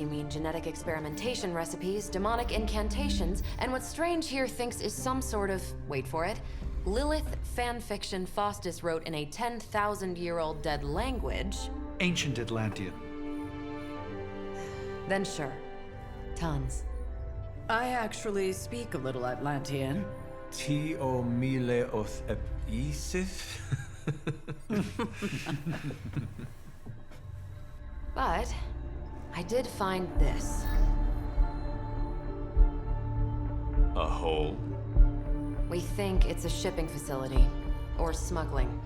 you mean genetic experimentation recipes, demonic incantations, and what Strange here thinks is some sort of, wait for it, Lilith fanfiction Faustus wrote in a 10,000-year-old dead language. Ancient Atlantean. Then sure. Tons. I actually speak a little Atlantean. Ti o mile oth episith? But I did find this. A hole? We think it's a shipping facility. Or smuggling.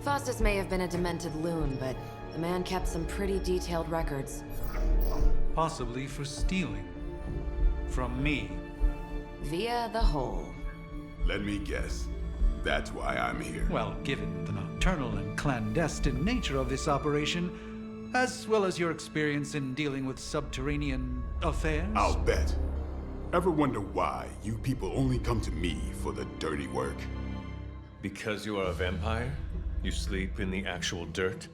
Faustus may have been a demented loon, but the man kept some pretty detailed records. Possibly for stealing. From me. Via the hole. Let me guess. That's why I'm here. Well, given the nocturnal and clandestine nature of this operation, as well as your experience in dealing with subterranean affairs. I'll bet. Ever wonder why you people only come to me for the dirty work? Because you are a vampire? You sleep in the actual dirt?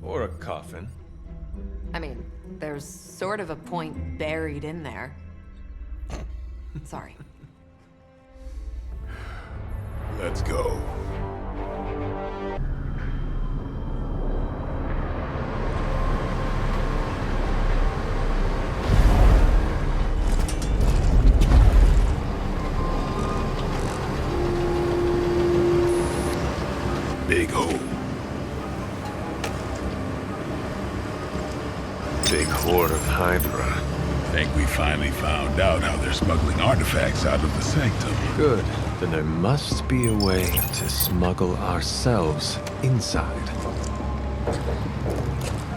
Or a coffin? I mean, there's sort of a point buried in there. Sorry. Let's go. Big hole. Big horde of Hydra. Think we finally found out how they're smuggling artifacts out of the sanctum. Good. Then there must be a way to smuggle ourselves inside.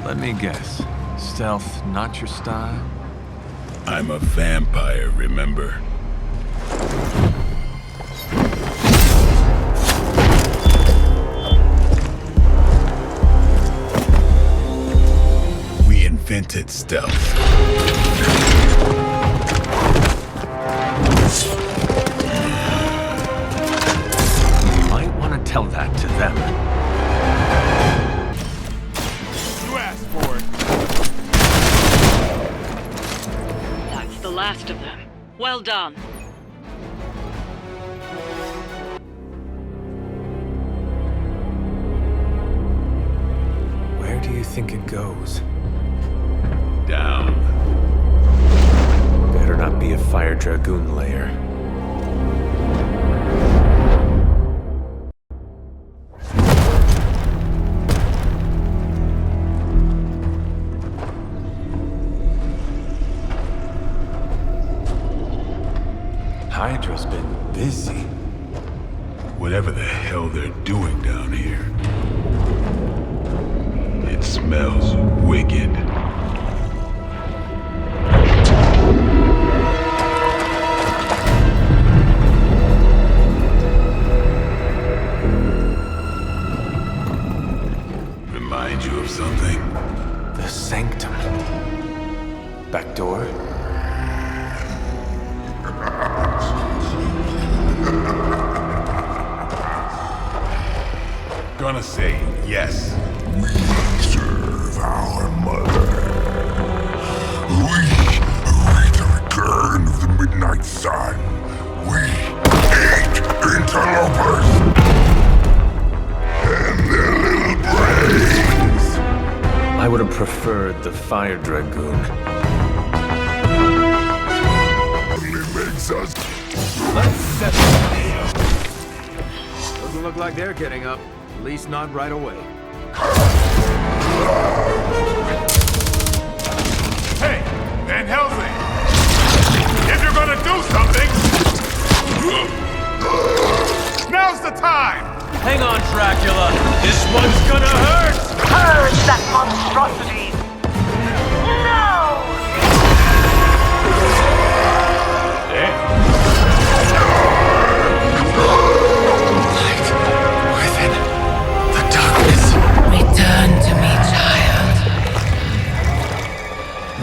Let me guess. Stealth not your style? I'm a vampire, remember? We invented stealth. Tell that to them. You asked for it. That's the last of them. Well done. Where do you think it goes? Down. Better not be a Fire Dragoon lair. Hydra's been busy. Whatever the hell they're doing down here. It smells wicked. Remind you of something? The sanctum. Back door? Gonna say yes. We serve our mother. We await the return of the midnight sun. We hate interlopers and their little brains. I would have preferred the Fire Dragoon. Only makes us. Let's set the deal. Doesn't look like they're getting up. At least not right away. Hey, Van Helsing! If you're gonna do something, now's the time! Hang on, Dracula. This one's gonna hurt! Purge that monstrosity! No! Return to me, child.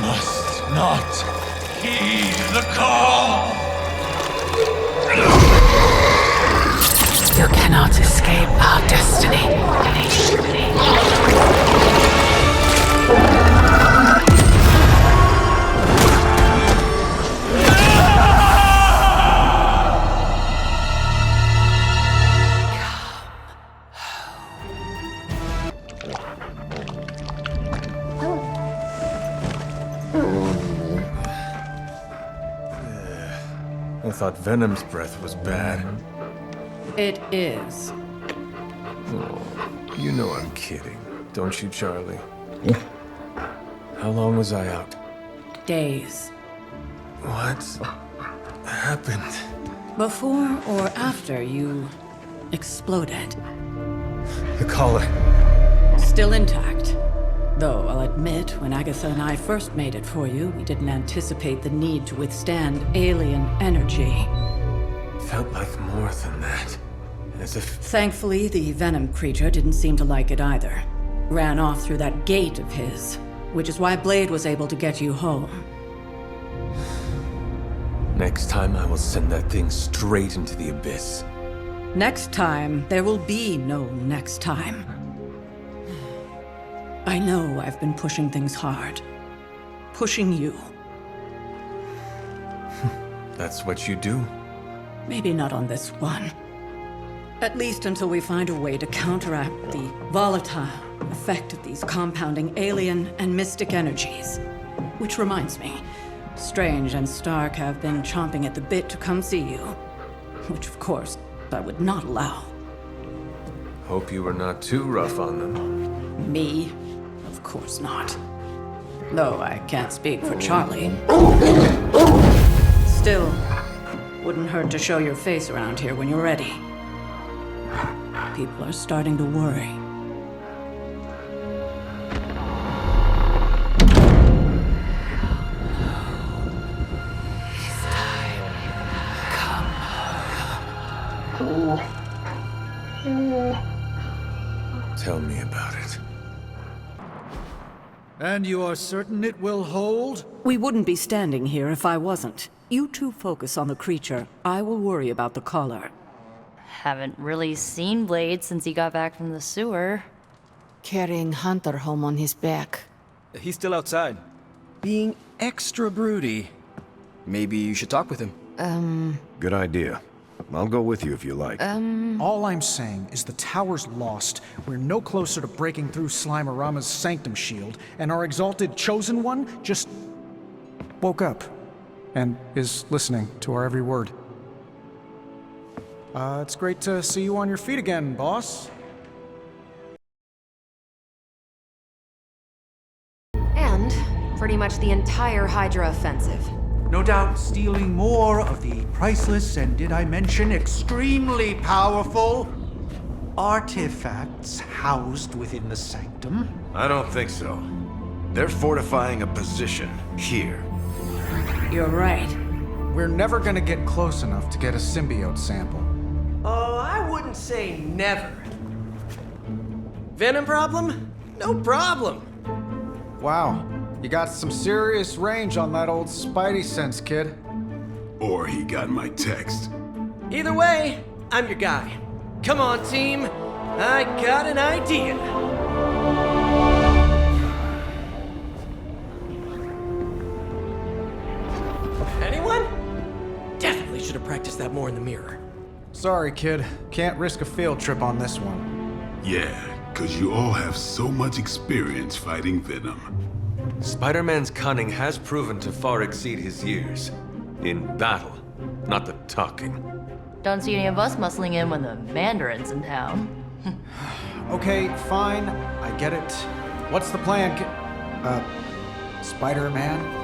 Must not heed the call! You cannot escape our destiny. I thought Venom's breath was bad. It is. You know I'm kidding, don't you, Charlie? How long was I out? Days. What happened? Before or after you exploded. The collar. Still intact. Though I'll admit, when Agatha and I first made it for you, we didn't anticipate the need to withstand alien energy. Felt like more than that. As if... Thankfully, the Venom creature didn't seem to like it either. Ran off through that gate of his, which is why Blade was able to get you home. Next time I will send that thing straight into the abyss. Next time, there will be no next time. I know I've been pushing things hard. Pushing you. That's what you do? Maybe not on this one. At least until we find a way to counteract the volatile effect of these compounding alien and mystic energies. Which reminds me, Strange and Stark have been chomping at the bit to come see you. Which, of course, I would not allow. Hope you were not too rough on them. Me? Of course not. Though I can't speak for Charlie. Still, wouldn't hurt to show your face around here when you're ready. People are starting to worry. Tell me about it. And you are certain it will hold? We wouldn't be standing here if I wasn't. You two focus on the creature. I will worry about the collar. Haven't really seen Blade since he got back from the sewer. Carrying Hunter home on his back. He's still outside. Being extra broody. Maybe you should talk with him. Good idea. I'll go with you if you like. All I'm saying is the tower's lost. We're no closer to breaking through Slimerama's sanctum shield, and our exalted chosen one just woke up and is listening to our every word. It's great to see you on your feet again, boss. And pretty much the entire Hydra offensive. No doubt stealing more of the priceless and, did I mention, extremely powerful artifacts housed within the sanctum. I don't think so. They're fortifying a position here. You're right. We're never gonna get close enough to get a symbiote sample. Oh, I wouldn't say never. Venom problem? No problem. Wow, you got some serious range on that old Spidey sense, kid. Or he got my text. Either way, I'm your guy. Come on, team. I got an idea. Anyone? Definitely should have practiced that more in the mirror. Sorry, kid. Can't risk a field trip on this one. Yeah, 'cause you all have so much experience fighting Venom. Spider-Man's cunning has proven to far exceed his years. In battle, not the talking. Don't see any of us muscling in when the Mandarin's in town. Okay, fine. I get it. What's the plan, Spider-Man?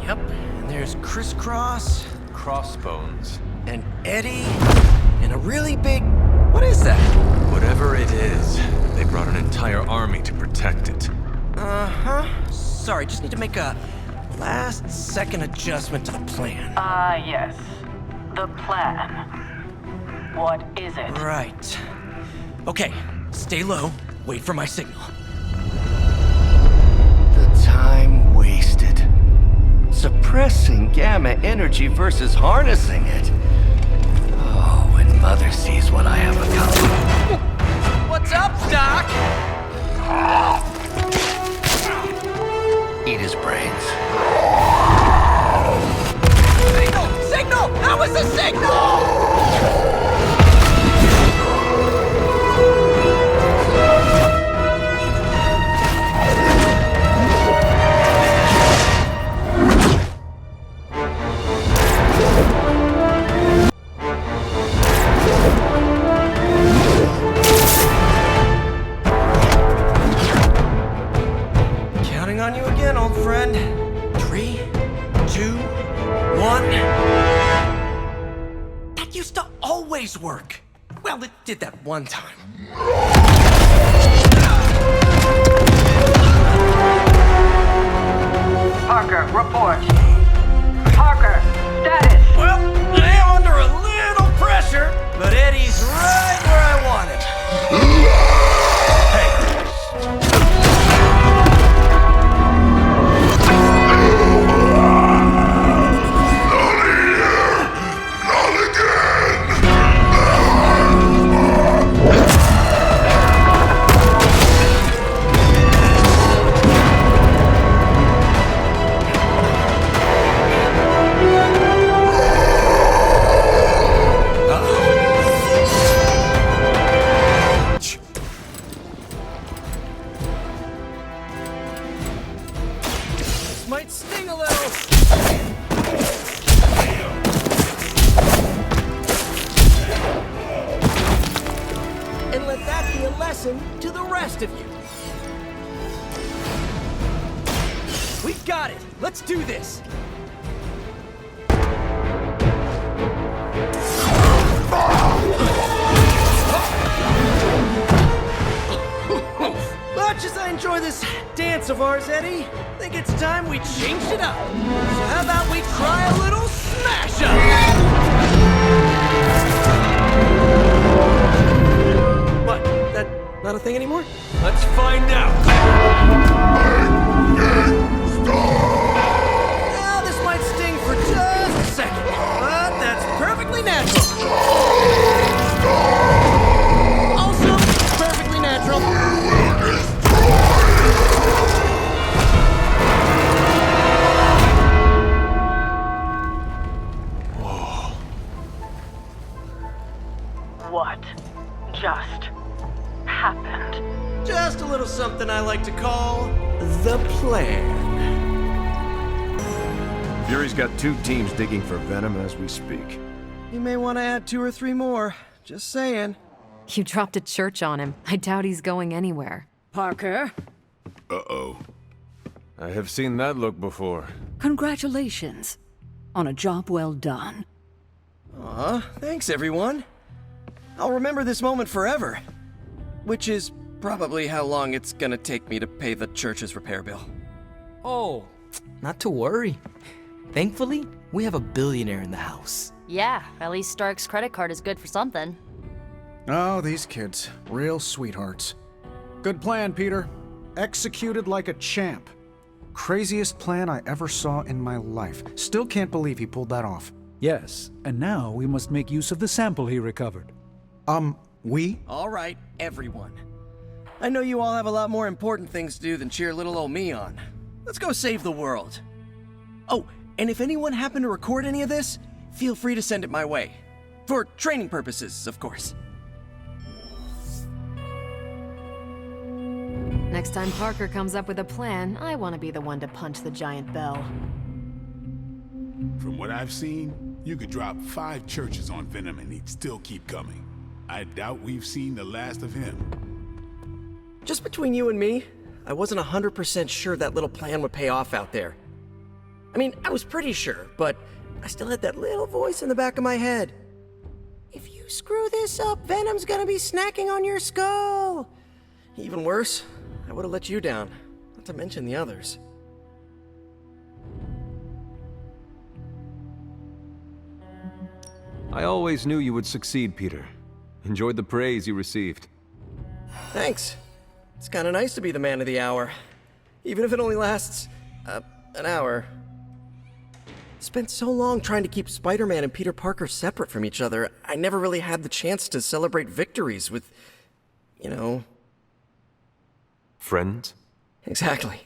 Yep, and there's Crisscross, Crossbones. and Eddie, and a really big... What is that? Whatever it is, they brought an entire army to protect it. Uh-huh. Sorry, just need to make a last-second adjustment to the plan. Yes. The plan. What is it? Right. Okay, stay low, wait for my signal. The time wasted. Suppressing gamma energy versus harnessing it. Oh, when Mother sees what I have accomplished. What's up, Doc? eat his brains. Signal! Signal! That was a signal! Counting on you again, old friend. 3, 2, 1. That used to always work. Well, it did that one time. Parker, report. Parker, status. Well, I am under a little pressure, but Eddie's right where I want him. Might sting a little. And let that be a lesson to the rest of you. We've got it. Let's do this. Much as I enjoy this dance of ours, Eddie, I think it's time we changed it up. So how about we try a little smash up? What? That not a thing anymore? Let's find out. Now this might sting for just a second, but that's perfectly natural. Also, perfectly natural. What just happened? Just a little something I like to call the plan. Fury's got 2 teams digging for Venom as we speak. You may want to add 2 or 3 more. Just saying. You dropped a church on him. I doubt he's going anywhere. Parker, Uh-oh. I have seen that look before. congratulations on a job well done. Aw, thanks everyone. I'll remember this moment forever. Which is probably how long it's gonna take me to pay the church's repair bill. Oh, not to worry. Thankfully, we have a billionaire in the house. Yeah, at least Stark's credit card is good for something. Oh, these kids. Real sweethearts. Good plan, Peter. Executed like a champ. Craziest plan I ever saw in my life. Still can't believe he pulled that off. Yes, and now we must make use of the sample he recovered. We? All right, everyone. I know you all have a lot more important things to do than cheer little old me on. Let's go save the world. Oh, and if anyone happened to record any of this, feel free to send it my way. For training purposes, of course. Next time Parker comes up with a plan, I want to be the one to punch the giant bell. From what I've seen, you could drop 5 churches on Venom and he'd still keep coming. I doubt we've seen the last of him. Just between you and me, I wasn't 100% sure that little plan would pay off out there. I mean, I was pretty sure, but I still had that little voice in the back of my head. If you screw this up, Venom's gonna be snacking on your skull. Even worse, I would have let you down, not to mention the others. I always knew you would succeed, Peter. Enjoyed the praise you received. Thanks. It's kinda nice to be the man of the hour. Even if it only lasts, an hour. Spent so long trying to keep Spider-Man and Peter Parker separate from each other, I never really had the chance to celebrate victories with, you know... Friends? Exactly.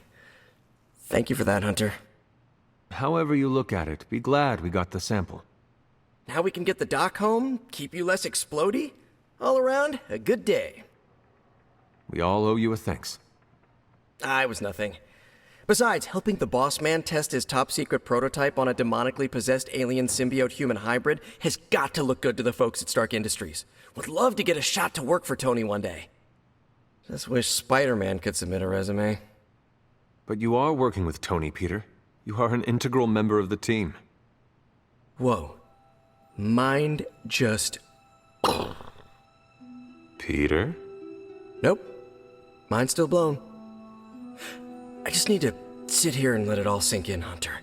Thank you for that, Hunter. However you look at it, be glad we got the sample. Now we can get the doc home, keep you less explodey. All around, a good day. We all owe you a thanks. It was nothing. Besides, helping the boss man test his top-secret prototype on a demonically possessed alien symbiote-human hybrid has got to look good to the folks at Stark Industries. Would love to get a shot to work for Tony one day. Just wish Spider-Man could submit a resume. But you are working with Tony, Peter. You are an integral member of the team. Whoa. Mind just... Peter? Nope. Mind's still blown. I just need to sit here and let it all sink in, Hunter.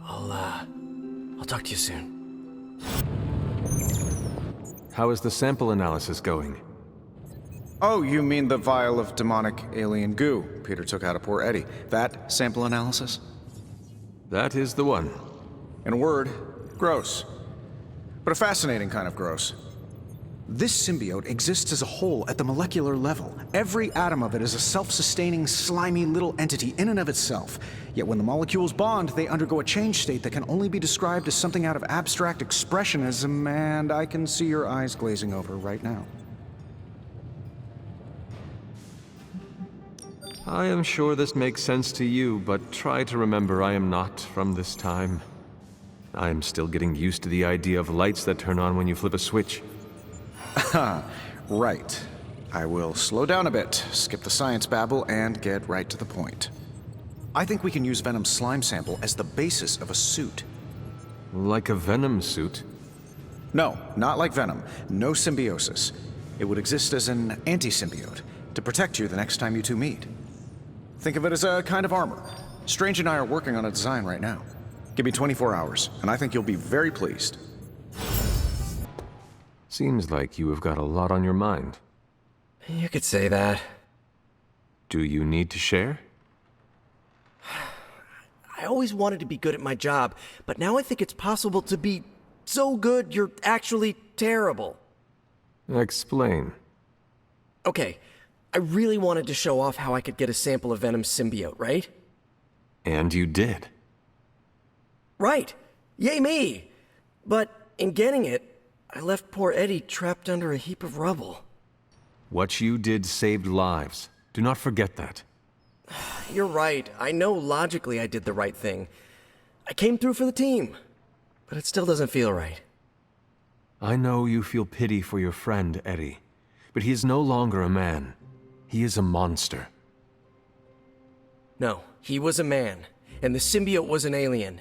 I'll talk to you soon. How is the sample analysis going? Oh, you mean the vial of demonic alien goo Peter took out of poor Eddie. That sample analysis? That is the one. In a word, gross. But a fascinating kind of gross. This symbiote exists as a whole at the molecular level. Every atom of it is a self-sustaining, slimy little entity in and of itself. Yet when the molecules bond, they undergo a change state that can only be described as something out of abstract expressionism, and I can see your eyes glazing over right now. I am sure this makes sense to you, but try to remember I am not from this time. I am still getting used to the idea of lights that turn on when you flip a switch. Right. I will slow down a bit, skip the science babble, and get right to the point. I think we can use Venom's slime sample as the basis of a suit. Like a Venom suit? No, not like Venom. No symbiosis. It would exist as an anti-symbiote, to protect you the next time you two meet. Think of it as a kind of armor. Strange and I are working on a design right now. Give me 24 hours, and I think you'll be very pleased. Seems like you have got a lot on your mind. You could say that. Do you need to share? I always wanted to be good at my job, but now I think it's possible to be so good you're actually terrible. Explain. Okay, I really wanted to show off how I could get a sample of Venom's symbiote, right? And you did. Right. Yay me! But in getting it, I left poor Eddie trapped under a heap of rubble. What you did saved lives. Do not forget that. You're right. I know logically I did the right thing. I came through for the team, but it still doesn't feel right. I know you feel pity for your friend, Eddie, but he is no longer a man. He is a monster. No, he was a man, and the symbiote was an alien.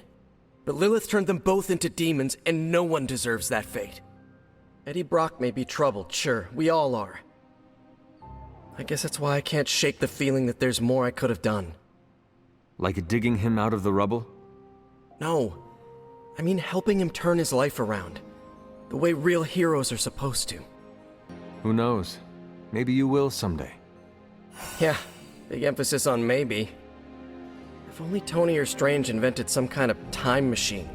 But Lilith turned them both into demons, and no one deserves that fate. Eddie Brock may be troubled, sure, we all are. I guess that's why I can't shake the feeling that there's more I could have done. Like digging him out of the rubble? No. I mean helping him turn his life around. The way real heroes are supposed to. Who knows? Maybe you will someday. Yeah, big emphasis on maybe. If only Tony or Strange invented some kind of time machine,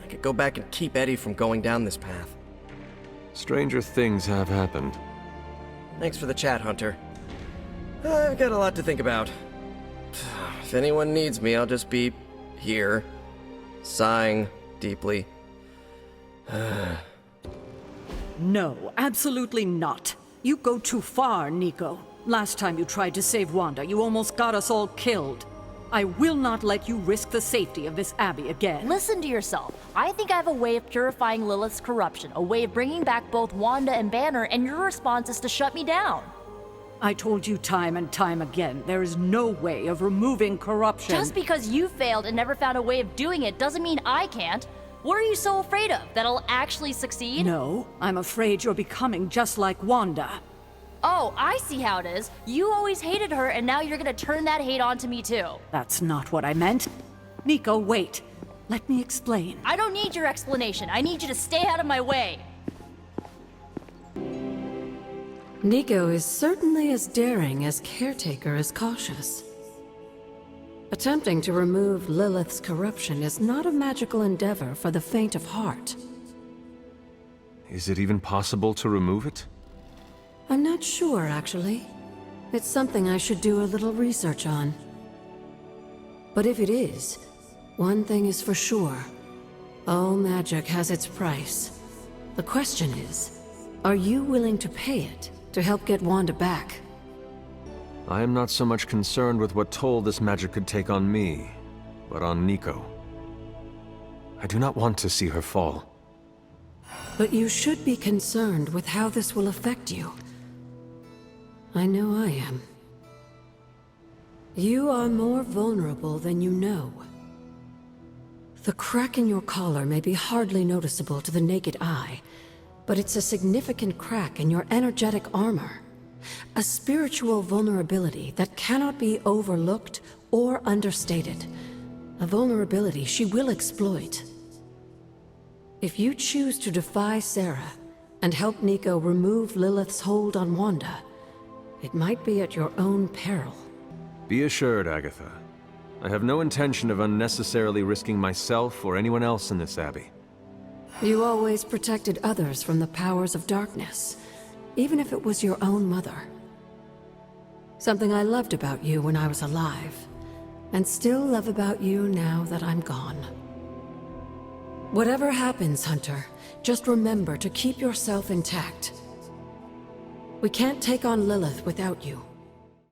I could go back and keep Eddie from going down this path. Stranger things have happened. Thanks for the chat, Hunter. I've got a lot to think about. If anyone needs me, I'll just be here, sighing deeply. No, absolutely not. You go too far, Nico. Last time you tried to save Wanda, you almost got us all killed. I will not let you risk the safety of this Abbey again. Listen to yourself. I think I have a way of purifying Lilith's corruption, a way of bringing back both Wanda and Banner, and your response is to shut me down. I told you time and time again, there is no way of removing corruption. Just because you failed and never found a way of doing it doesn't mean I can't. What are you so afraid of? That I'll actually succeed? No, I'm afraid you're becoming just like Wanda. Oh, I see how it is. You always hated her, and now you're gonna turn that hate onto me too. That's not what I meant. Nico, wait. Let me explain. I don't need your explanation. I need you to stay out of my way. Nico is certainly as daring as Caretaker is cautious. Attempting to remove Lilith's corruption is not a magical endeavor for the faint of heart. Is it even possible to remove it? I'm not sure, actually. It's something I should do a little research on. But if it is, one thing is for sure. All magic has its price. The question is, are you willing to pay it to help get Wanda back? I am not so much concerned with what toll this magic could take on me, but on Nico. I do not want to see her fall. But you should be concerned with how this will affect you. I know I am. You are more vulnerable than you know. The crack in your collar may be hardly noticeable to the naked eye, but it's a significant crack in your energetic armor. A spiritual vulnerability that cannot be overlooked or understated. A vulnerability she will exploit. If you choose to defy Sarah and help Nico remove Lilith's hold on Wanda, it might be at your own peril. Be assured, Agatha. I have no intention of unnecessarily risking myself or anyone else in this abbey. You always protected others from the powers of darkness, even if it was your own mother. Something I loved about you when I was alive, and still love about you now that I'm gone. Whatever happens, Hunter, just remember to keep yourself intact. We can't take on Lilith without you.